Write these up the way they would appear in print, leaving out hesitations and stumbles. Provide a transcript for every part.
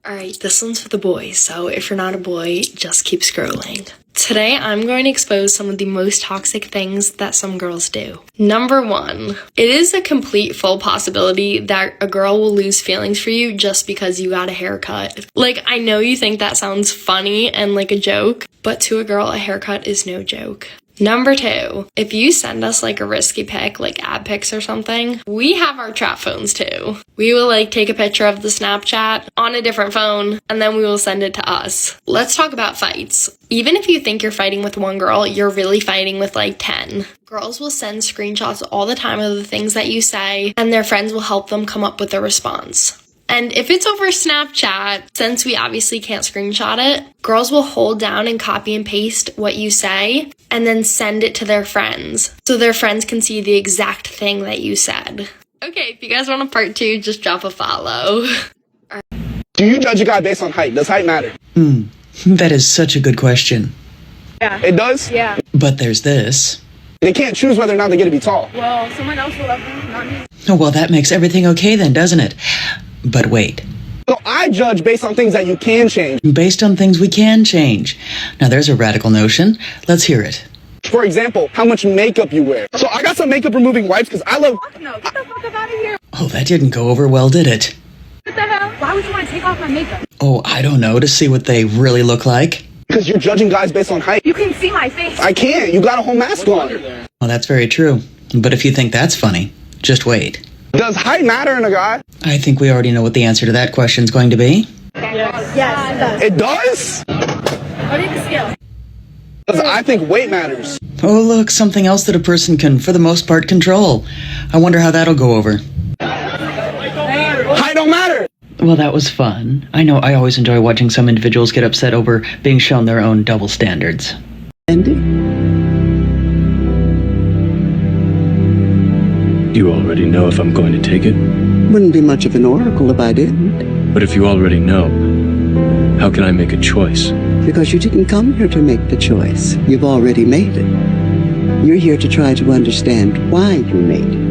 Alright, this one's for the boys, so if you're not a boy, just keep scrolling. Today, I'm going to expose some of the most toxic things that some girls do. Number 1, it is a complete full possibility that a girl will lose feelings for you just because you got a haircut. Like, I know you think that sounds funny and like a joke, but to a girl, a haircut is no joke. Number 2, if you send us like a risky pic, like ab pics or something, we have our trap phones too. We will like take a picture of the Snapchat on a different phone and then we will send it to us. Let's talk about fights. Even if you think you're fighting with one girl, you're really fighting with like 10. Girls will send screenshots all the time of the things that you say and their friends will help them come up with a response. And if it's over Snapchat, since we obviously can't screenshot it, girls will hold down and copy and paste what you say and then send it to their friends so their friends can see the exact thing that you said. Okay, if you guys want a part 2, just drop a follow. Do you judge a guy based on height? Does height matter? That is such a good question. Yeah. It does? Yeah. But there's this. They can't choose whether or not they get to be tall. Well, someone else will love them, not me. Oh, well, that makes everything okay then, doesn't it? But wait. So I judge based on things that you can change. Based on things we can change. Now, there's a radical notion. Let's hear it. For example, how much makeup you wear. So I got some makeup removing wipes because I love... Fuck no, get the fuck up out of here. Oh, that didn't go over well, did it? What the hell? Why would you want to take off my makeup? Oh, I don't know, to see what they really look like. Because you're judging guys based on height. You can see my face. I can't. You got a whole mask on. Well, that's very true. But if you think that's funny, just wait. Does height matter in a guy? I think we already know what the answer to that question's going to be. Yes, It does? What is the scale? Because I think weight matters. Oh, look, something else that a person can, for the most part, control. I wonder how that'll go over. Height don't matter. Well, that was fun. I know I always enjoy watching some individuals get upset over being shown their own double standards. You already know if I'm going to take it. Wouldn't be much of an oracle if I didn't. But if you already know, how can I make a choice? Because you didn't come here to make the choice. You've already made it. You're here to try to understand why you made it.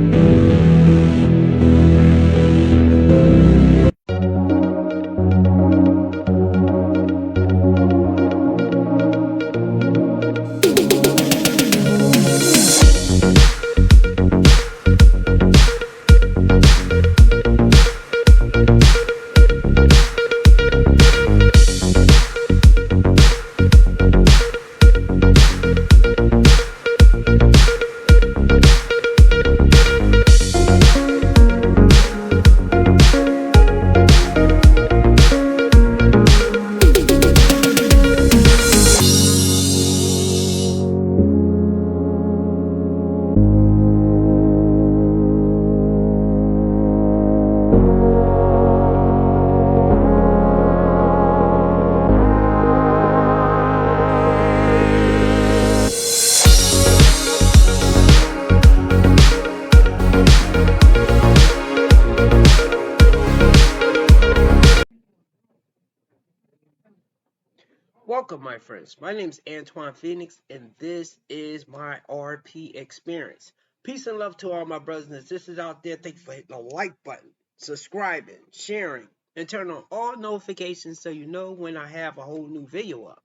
Welcome, my friends. My name is Antoine Phoenix, and this is my RP experience. Peace and love to all my brothers and sisters out there. Thank you for hitting the like button, subscribing, sharing, and turn on all notifications so you know when I have a whole new video up.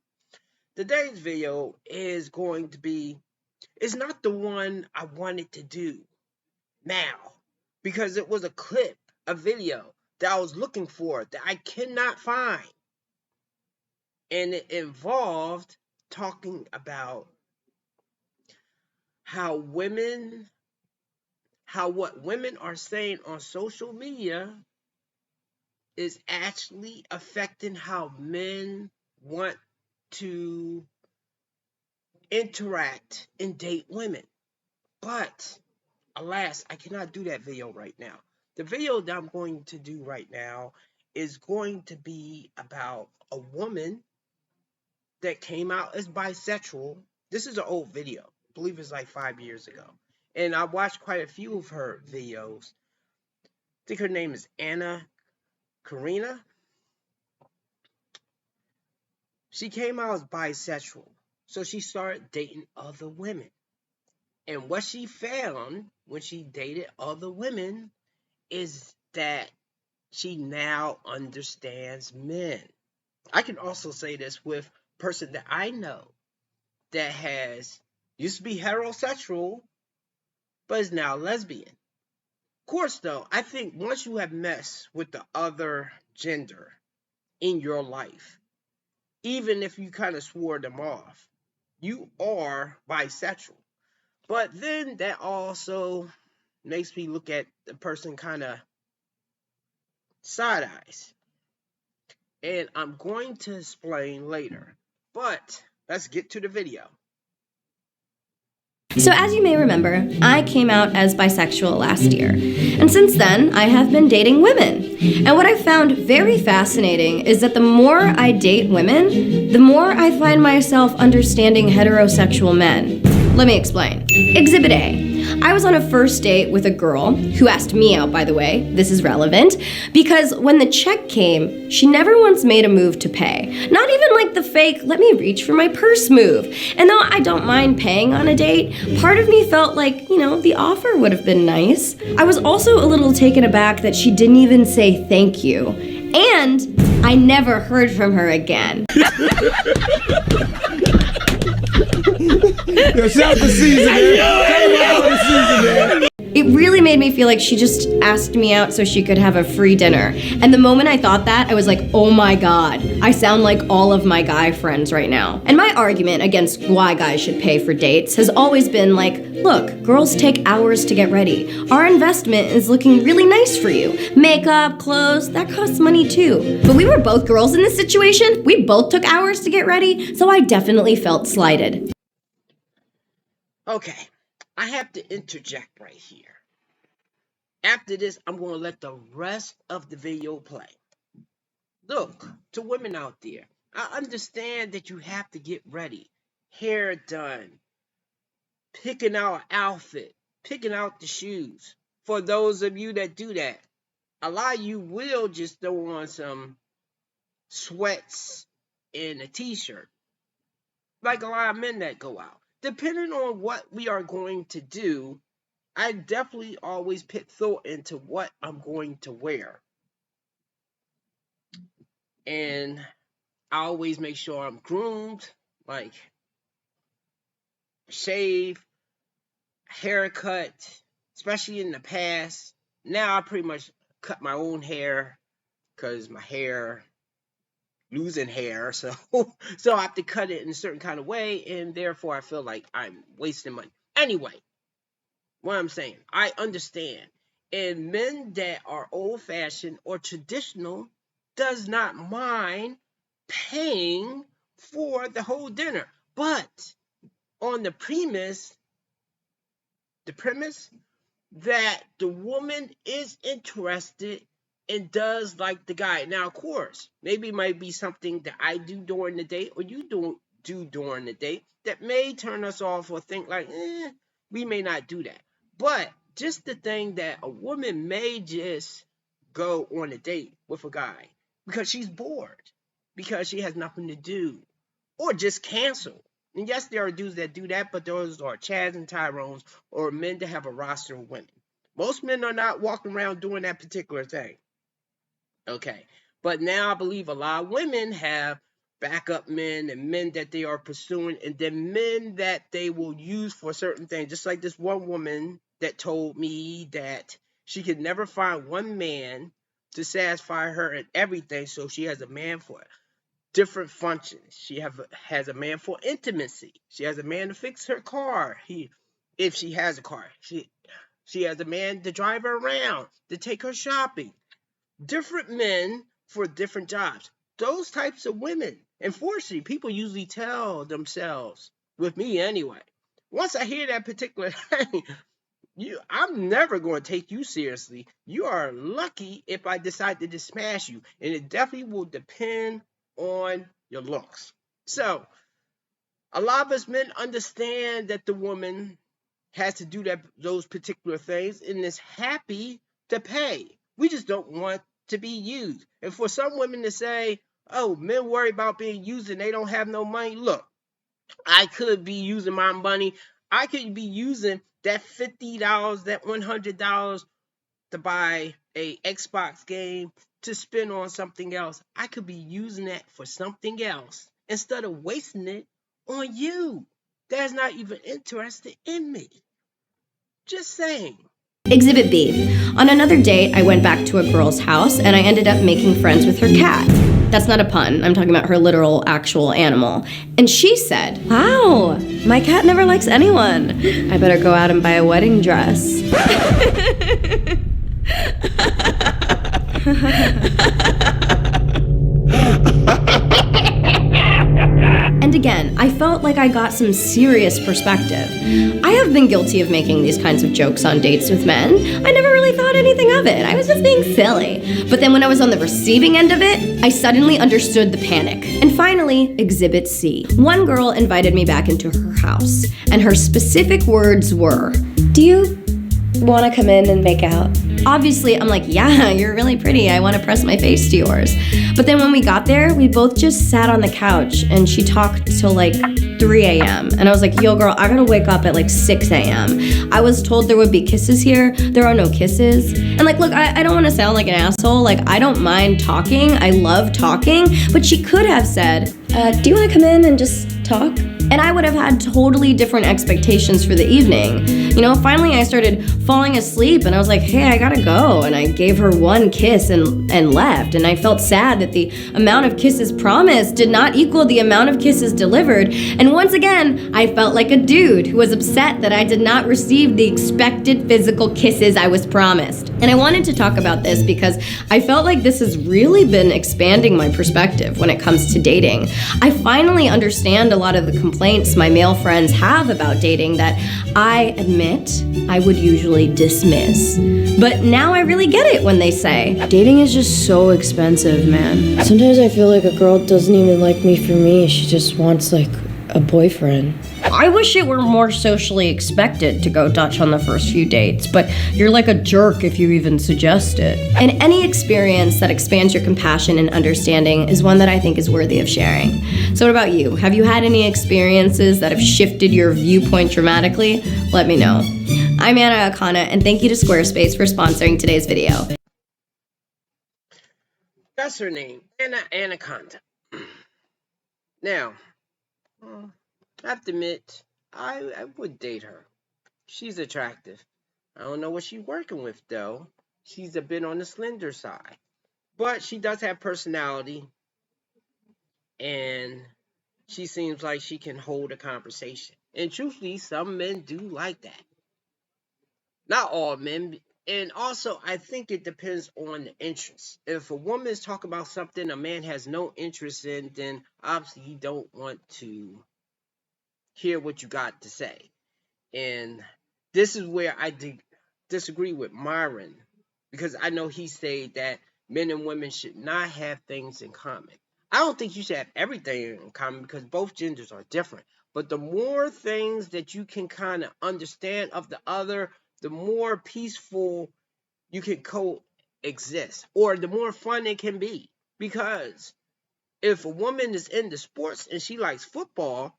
Today's video is going to be, it's not the one I wanted to do now, because it was a clip, a video that I was looking for that I cannot find. And it involved talking about how what women are saying on social media is actually affecting how men want to interact and date women. But alas, I cannot do that video right now. The video that I'm going to do right now is going to be about a woman that came out as bisexual. This is an old video. I believe it's like 5 years ago. And I watched quite a few of her videos. I think her name is Anna Karina. She came out as bisexual. So she started dating other women. And what she found when she dated other women is that she now understands men. I can also say this with a person that I know that used to be heterosexual, but is now lesbian. Of course, though, I think once you have messed with the other gender in your life, even if you kind of swore them off, you are bisexual. But then that also makes me look at the person kind of side eyes. And I'm going to explain later. But let's get to the video. So as you may remember, I came out as bisexual last year, and since then I have been dating women. And what I found very fascinating is that the more I date women, the more I find myself understanding heterosexual men. Let me explain. Exhibit A. I was on a first date with a girl who asked me out, by the way, this is relevant, because when the check came, she never once made a move to pay. Not even like the fake, let me reach for my purse move. And though I don't mind paying on a date, part of me felt like, the offer would have been nice. I was also a little taken aback that she didn't even say thank you. And I never heard from her again. Yo, shout the season, man. It really made me feel like she just asked me out so she could have a free dinner. And the moment I thought that, I was like, oh my god, I sound like all of my guy friends right now. And my argument against why guys should pay for dates has always been like, look, girls take hours to get ready. Our investment is looking really nice for you. Makeup, clothes, that costs money too. But we were both girls in this situation. We both took hours to get ready, so I definitely felt slighted. Okay, I have to interject right here. After this, I'm going to let the rest of the video play. Look, to women out there, I understand that you have to get ready, hair done, picking out an outfit, picking out the shoes. For those of you that do that, a lot of you will just throw on some sweats and a t-shirt, like a lot of men that go out. Depending on what we are going to do, I definitely always put thought into what I'm going to wear. And I always make sure I'm groomed, like shave, haircut, especially in the past. Now I pretty much cut my own hair because my hair, losing hair, so I have to cut it in a certain kind of way, and therefore I feel like I'm wasting money. Anyway, what I'm saying, I understand. And men that are old-fashioned or traditional does not mind paying for the whole dinner. But on the premise that the woman is interested and does like the guy. Now, of course, maybe it might be something that I do during the date or you do during the date that may turn us off or think like, we may not do that. But just the thing that a woman may just go on a date with a guy because she's bored, because she has nothing to do, or just cancel. And yes, there are dudes that do that, but those are Chads and Tyrones or men that have a roster of women. Most men are not walking around doing that particular thing. Okay, but now I believe a lot of women have backup men and men that they are pursuing, and then men that they will use for certain things. Just like this one woman that told me that she could never find one man to satisfy her in everything, so she has a man for different functions. She has a man for intimacy. She has a man to fix her car. If she has a car, she has a man to drive her around, to take her shopping. Different men for different jobs. Those types of women. Unfortunately, people usually tell themselves, with me anyway, once I hear that particular thing, I'm never going to take you seriously. You are lucky if I decide to just smash you. And it definitely will depend on your looks. So, a lot of us men understand that the woman has to do those particular things and is happy to pay. We just don't want to be used. And for some women to say, oh, men worry about being used and they don't have no money. Look, I could be using my money. I could be using that $50, that $100 to buy a Xbox game to spend on something else, I could be using that for something else instead of wasting it on you that's not even interested in me. Just saying. Exhibit B. On another date, I went back to a girl's house and I ended up making friends with her cat. That's not a pun. I'm talking about her literal, actual animal. And she said, "Wow, my cat never likes anyone. I better go out and buy a wedding dress." And again, I felt like I got some serious perspective. I have been guilty of making these kinds of jokes on dates with men. I never really thought anything of it. I was just being silly. But then when I was on the receiving end of it, I suddenly understood the panic. And finally, Exhibit C. One girl invited me back into her house, and her specific words were, "Do you want to come in and make out?" Obviously, I'm like, "Yeah, you're really pretty. I want to press my face to yours." But then when we got there, we both just sat on the couch and she talked till like 3 a.m. And I was like, "Yo, girl, I gotta wake up at like 6 a.m. I was told there would be kisses here. There are no kisses." And like, look, I don't want to sound like an asshole. Like, I don't mind talking. I love talking. But she could have said, "Do you want to come in and just talk?" And I would have had totally different expectations for the evening. You know, finally I started falling asleep and I was like, "Hey, I gotta go." And I gave her one kiss and left. And I felt sad that the amount of kisses promised did not equal the amount of kisses delivered. And once again, I felt like a dude who was upset that I did not receive the expected physical kisses I was promised. And I wanted to talk about this because I felt like this has really been expanding my perspective when it comes to dating. I finally understand a lot of the complaints my male friends have about dating that I admit I would usually dismiss. But now I really get it when they say, "Dating is just so expensive, man. Sometimes I feel like a girl doesn't even like me for me. She just wants like a boyfriend." I wish it were more socially expected to go Dutch on the first few dates, but you're like a jerk if you even suggest it. And any experience that expands your compassion and understanding is one that I think is worthy of sharing. So what about you? Have you had any experiences that have shifted your viewpoint dramatically? Let me know. I'm Anna Akana, and thank you to Squarespace for sponsoring today's video. That's her name, Anaconda. Now, I have to admit, I would date her. She's attractive. I don't know what she's working with, though. She's a bit on the slender side. But she does have personality. And she seems like she can hold a conversation. And truthfully, some men do like that. Not all men. And also, I think it depends on the interest. If a woman is talking about something a man has no interest in, then obviously he don't want to hear what you got to say. And this is where I disagree with Myron, because I know he said that men and women should not have things in common. I don't think you should have everything in common because both genders are different. But the more things that you can kind of understand of the other, the more peaceful you can coexist, or the more fun it can be. Because if a woman is into sports and she likes football,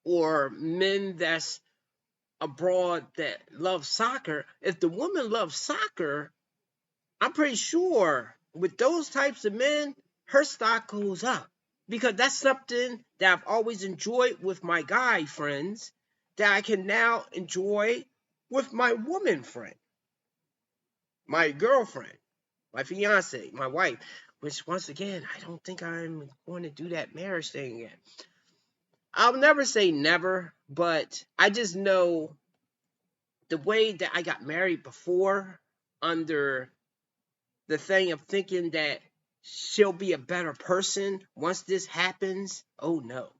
or men that's abroad that love soccer, if the woman loves soccer, I'm pretty sure with those types of men, her stock goes up. Because that's something that I've always enjoyed with my guy friends that I can now enjoy with my woman friend, my girlfriend, my fiance, my wife, which once again, I don't think I'm going to do that marriage thing again. I'll never say never, but I just know the way that I got married before, under the thing of thinking that she'll be a better person once this happens. Oh no.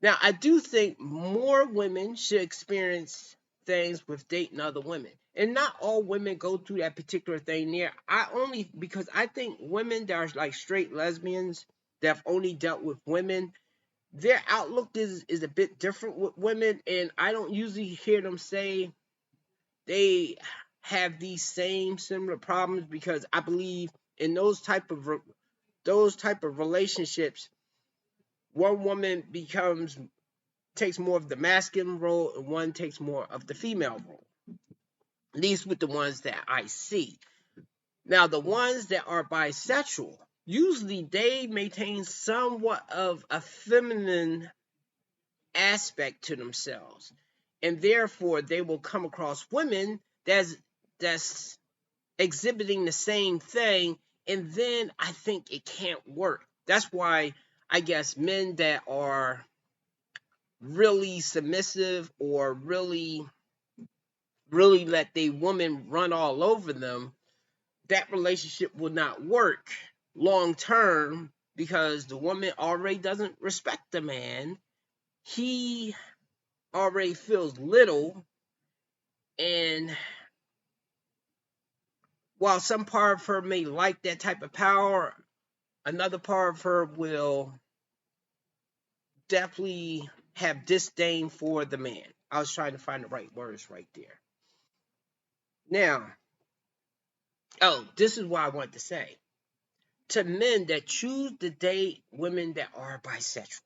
Now, I do think more women should experience things with dating other women. And not all women go through that particular thing there. Because I think women that are like straight lesbians that have only dealt with women, their outlook is a bit different with women. And I don't usually hear them say they have these similar problems, because I believe in those type of relationships, one woman takes more of the masculine role and one takes more of the female role. At least with the ones that I see. Now, the ones that are bisexual, usually they maintain somewhat of a feminine aspect to themselves. And therefore, they will come across women that's exhibiting the same thing. And then I think it can't work. That's why I guess men that are really submissive or really let the woman run all over them, that relationship will not work long term because the woman already doesn't respect the man. He already feels little, and while some part of her may like that type of power, another part of her will definitely have disdain for the man. I was trying to find the right words right there. Now, this is what I want to say. To men that choose to date women that are bisexual,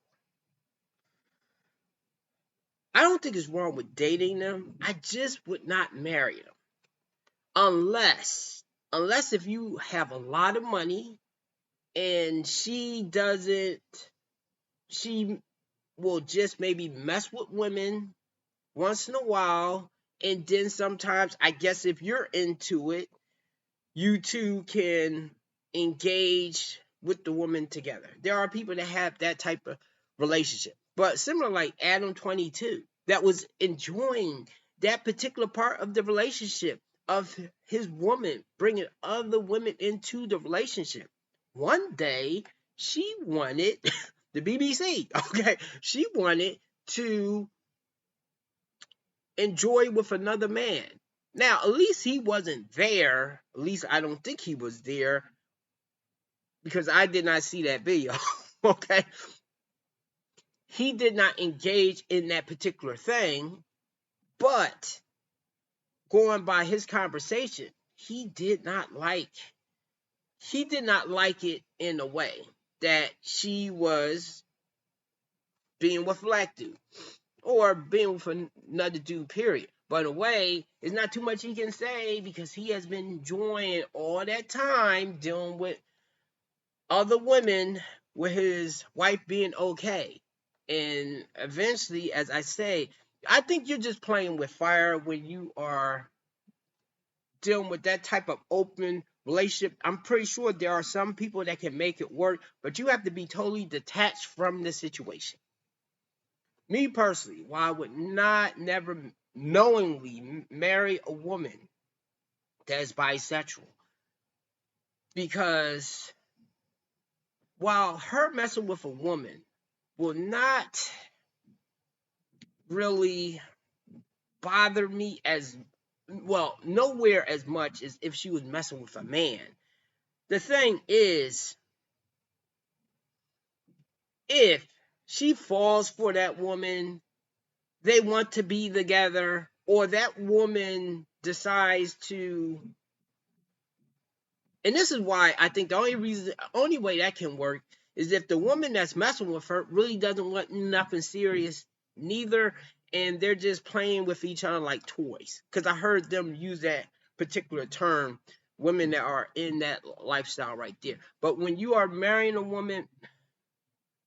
I don't think it's wrong with dating them. I just would not marry them. Unless if you have a lot of money and she will just maybe mess with women once in a while, and then sometimes, I guess if you're into it, you two can engage with the woman together. There are people that have that type of relationship. But similar like Adam 22, that was enjoying that particular part of the relationship of his woman, bringing other women into the relationship. One day, she wanted, the BBC, okay, she wanted to enjoy with another man. Now, at least he wasn't there. At least I don't think he was there because I did not see that video, okay? He did not engage in that particular thing, but going by his conversation, he did not like it in a way that she was being with a black dude or being with another dude, period. But in a way, it's not too much he can say because he has been enjoying all that time dealing with other women with his wife being okay. And eventually, as I say, I think you're just playing with fire when you are dealing with that type of open relationship. I'm pretty sure there are some people that can make it work, but you have to be totally detached from the situation. Me personally, while I would never knowingly marry a woman that is bisexual, because while her messing with a woman will not really bother me as well, nowhere as much as if she was messing with a man. The thing is, if she falls for that woman, they want to be together, or that woman decides to, and this is why I think the only way that can work is if the woman that's messing with her really doesn't want nothing serious neither, and they're just playing with each other like toys. Because I heard them use that particular term, women that are in that lifestyle right there. But when you are marrying a woman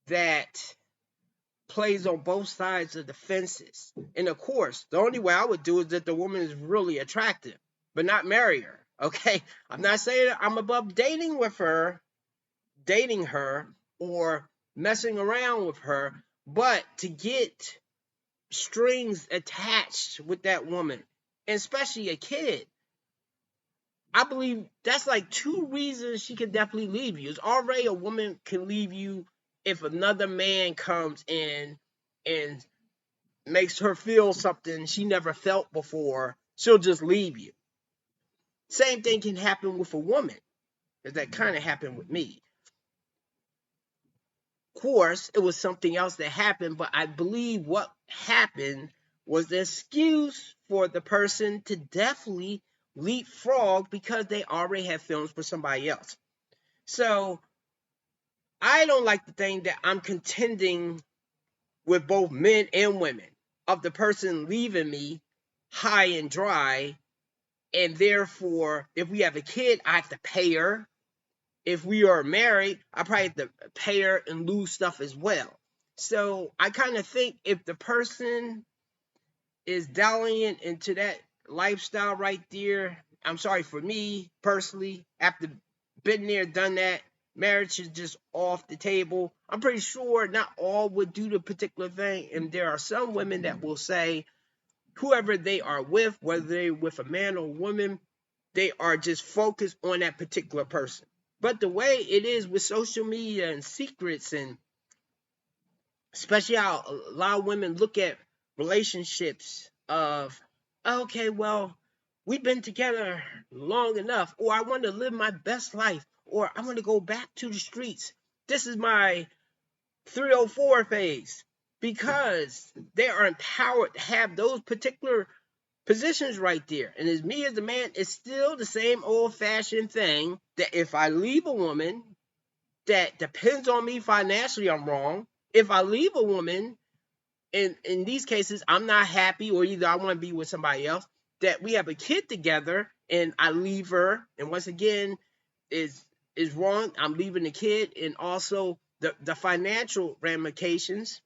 that plays on both sides of the fences, and of course, the only way I would do is that the woman is really attractive, but not marry her. Okay, I'm not saying I'm above dating her, or messing around with her, but to get strings attached with that woman, and especially a kid, I believe that's like 2 reasons she could definitely leave you. It's already a woman can leave you if another man comes in and makes her feel something she never felt before. She'll just leave you. Same thing can happen with a woman, because that kind of happened with me. Of course, it was something else that happened, but I believe what happened was the excuse for the person to definitely leapfrog because they already have feelings for somebody else. So I don't like to think that I'm contending with both men and women of the person leaving me high and dry And therefore, if we have a kid, I have to pay her. If we are married, I probably have to pay her and lose stuff as well. So I kind of think if the person is dallying into that lifestyle right there, I'm sorry, for me personally, after been there, done that, marriage is just off the table. I'm pretty sure not all would do the particular thing. And there are some women that will say, whoever they are with, whether they're with a man or a woman, they are just focused on that particular person. But the way it is with social media and secrets, and especially how a lot of women look at relationships of, okay, well, we've been together long enough, or I want to live my best life, or I want to go back to the streets. This is my 304 phase, because they are empowered to have those particular positions right there. And as me as a man, it's still the same old-fashioned thing that if I leave a woman that depends on me financially, I'm wrong. If I leave a woman, in these cases, I'm not happy, or either I want to be with somebody else, that we have a kid together and I leave her, and once again, is wrong. I'm leaving the kid, and also the financial ramifications,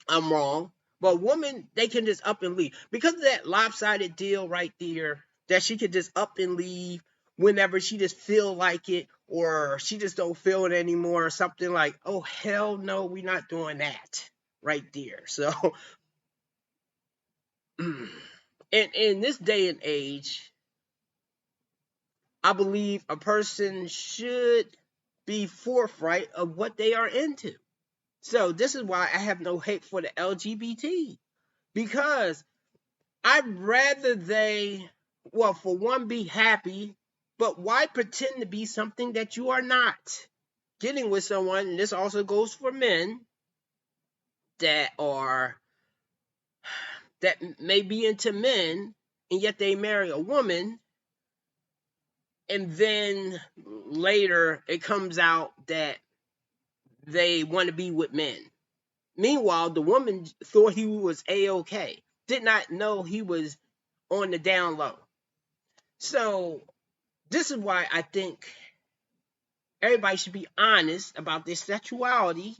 I'm wrong. But women, they can just up and leave. Because of that lopsided deal right there, that she can just up and leave whenever she just feel like it, or she just don't feel it anymore, or something like, oh, hell no, we're not doing that right there. So, in this day and age, I believe a person should be forthright of what they are into. So this is why I have no hate for the LGBT, because I'd rather they, well, for one, be happy, but why pretend to be something that you are not? Getting with someone, and this also goes for men that may be into men, and yet they marry a woman, and then later it comes out that they want to be with men. Meanwhile, the woman thought he was A-okay, did not know he was on the down low. So this is why I think everybody should be honest about their sexuality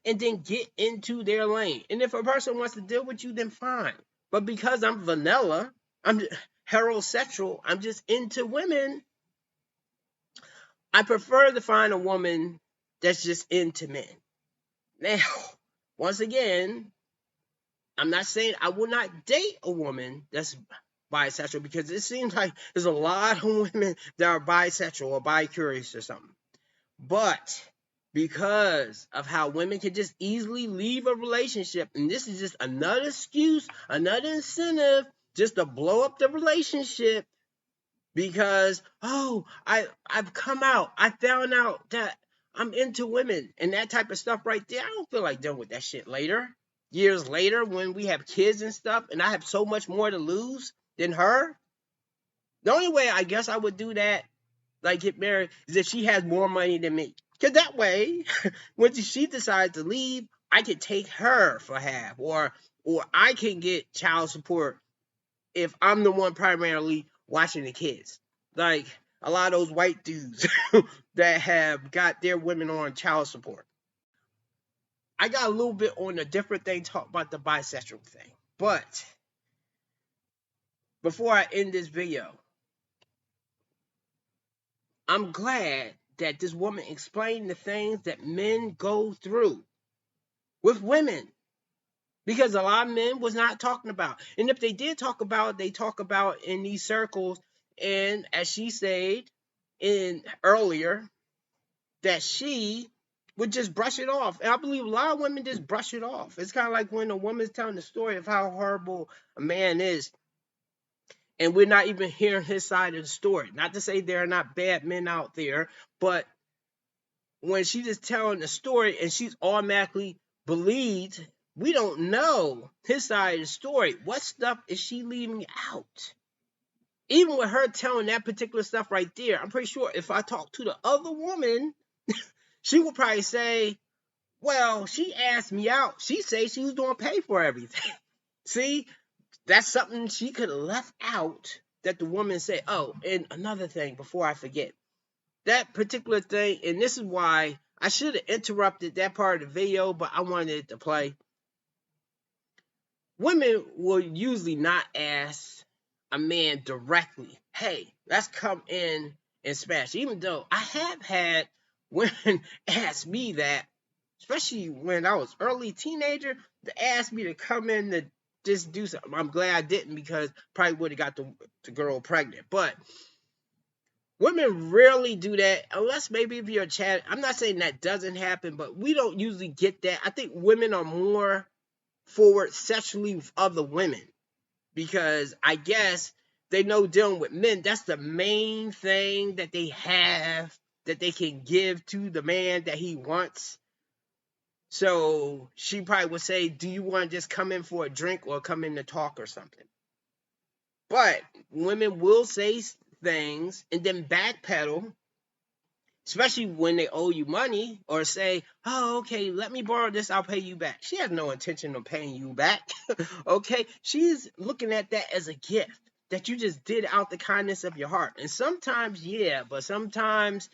and then get into their lane. And if a person wants to deal with you, then fine. But because I'm vanilla, I'm heterosexual, I'm just into women, I prefer to find a woman that's just into men. Now, once again, I'm not saying I will not date a woman that's bisexual, because it seems like there's a lot of women that are bisexual or bi-curious or something. But because of how women can just easily leave a relationship, and this is just another excuse, another incentive just to blow up the relationship, because, oh, I've come out, I found out that I'm into women and that type of stuff right there. I don't feel like dealing with that shit later. Years later, when we have kids and stuff, and I have so much more to lose than her. The only way I guess I would do that, like get married, is if she has more money than me. Because that way, when she decides to leave, I can take her for half. Or I can get child support if I'm the one primarily watching the kids. Like a lot of those white dudes that have got their women on child support. I got a little bit on a different thing, talk about the bisexual thing. But before I end this video, I'm glad that this woman explained the things that men go through with women. Because a lot of men was not talking about. And if they did talk about it, they talk about in these circles. And as she said earlier, that she would just brush it off. And I believe a lot of women just brush it off. It's kind of like when a woman's telling the story of how horrible a man is, and we're not even hearing his side of the story. Not to say there are not bad men out there, but when she's just telling the story and she's automatically believed, we don't know his side of the story. What stuff is she leaving out? Even with her telling that particular stuff right there, I'm pretty sure if I talk to the other woman, she would probably say, well, she asked me out. She said she was going to pay for everything. See, that's something she could have left out that the woman say, oh, and another thing before I forget. That particular thing, and this is why I should have interrupted that part of the video, but I wanted it to play. Women will usually not ask a man directly, hey, let's come in and smash. Even though I have had women ask me that, especially when I was early teenager, to ask me to come in to just do something. I'm glad I didn't, because probably would have got the girl pregnant. But women rarely do that, unless maybe if you're a chat. I'm not saying that doesn't happen, but we don't usually get that. I think women are more forward sexually with other women, because I guess they know dealing with men, that's the main thing that they have that they can give to the man that he wants. So she probably would say, do you want to just come in for a drink or come in to talk or something? But women will say things and then backpedal, especially when they owe you money, or say, oh, okay, let me borrow this, I'll pay you back. She has no intention of paying you back. Okay? She's looking at that as a gift that you just did out the kindness of your heart. And sometimes, yeah, but sometimes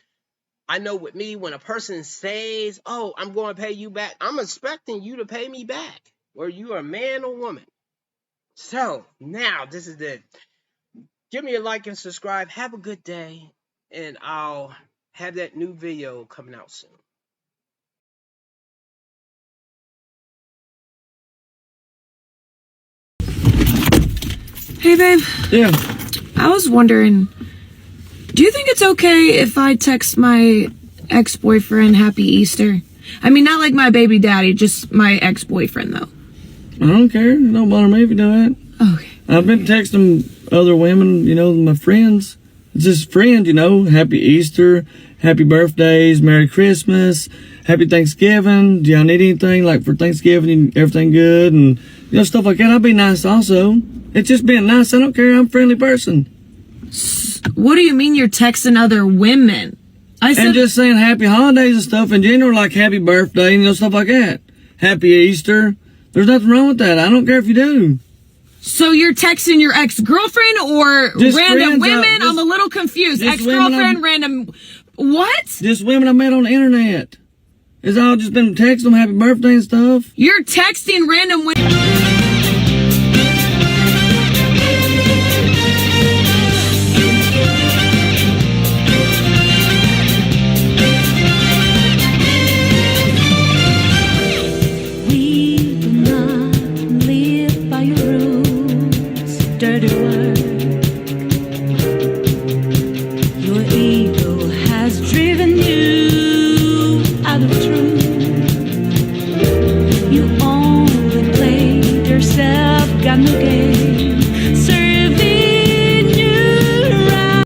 I know with me, when a person says, oh, I'm going to pay you back, I'm expecting you to pay me back, whether you are a man or woman. So now this is it. Give me a like and subscribe. Have a good day, and I'll have that new video coming out soon. Hey, babe. Yeah. I was wondering, do you think it's okay if I text my ex-boyfriend Happy Easter? I mean, not like my baby daddy, just my ex-boyfriend, though. I don't care. Don't bother me if you do that. Okay. I've been texting other women, you know, my friends. Just friends, you know. Happy Easter, happy birthdays, Merry Christmas, Happy Thanksgiving. Do y'all need anything, like, for Thanksgiving? Everything good? And, you know, stuff like that. I'll be nice also. It's just being nice. I don't care. I'm a friendly person. What do you mean you're texting other women? I said, and just saying happy holidays and stuff in general, like happy birthday, you know, stuff like that. Happy Easter. There's nothing wrong with that. I don't care if you do. so you're texting your ex-girlfriend or Just random friends, women? I'm a little confused. just Ex-girlfriend, random... What? Just women I met on the internet. It's all just been texting them happy birthday and stuff. You're texting random women... Dirty word. Your ego has driven you out of truth. You only played yourself, got no game.